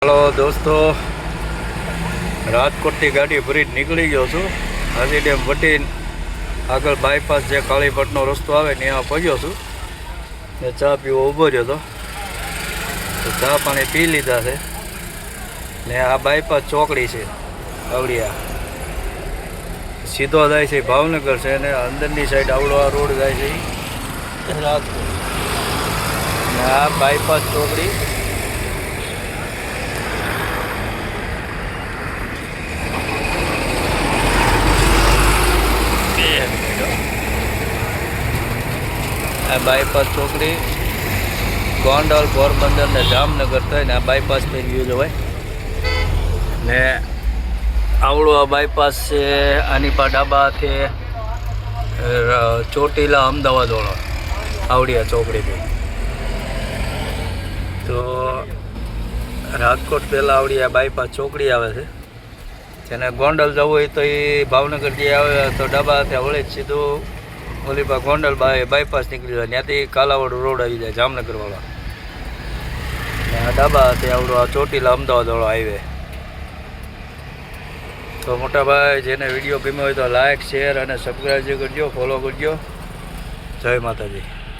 Hello दोस्तों, राजकोट की गाड़ी भरी निकली गयो छूँ। हाजी डेम वटी आग बायपास जो कालीपटनो रस्तो आए ने यहाँ पहुँच्यो छूँ। ने चा पीवो ऊभो रह्यो तो चा पानी पी लीधा है ने आ बायपास चौकड़ी है आवड़िया सीधो जाए है भावनगर से ने अंदरनी साइड आवड़ो आ रोड जाए है राजकोट ने आ बायपास चौकड़ी बायपास चौकड़ी गोंडल पोरबंदर ने जामनगर थी बायपास थी गयो जो ने आवड़ो आ बायपास से आनी पा डाबा थे ચોટીલા અમદાવાદ વાળો આવડિયા ચોકડી पे तो રાજકોટ પહેલાં આવડિયા બાયપાસ ચોકડી આવે છે જેને ગોંડલ જવું હોય તો એ ભાવનગર જે આવે તો ડાબા હાથે વળે સીધું ઓલી પા ગોંડલ બાયપાસ નીકળી જાય ત્યાંથી કાલાવાડો રોડ આવી જાય જામનગર વાળો ને આ ડાબા હાથે આવડો આ ચોટીલા અમદાવાદ વાળો હાઈવે। तो मोटा भाई जेने वीडियो गम्यो हो तो लाइक शेर और सब्सक्राइब करजो, फॉलो करजो। जय माताजी।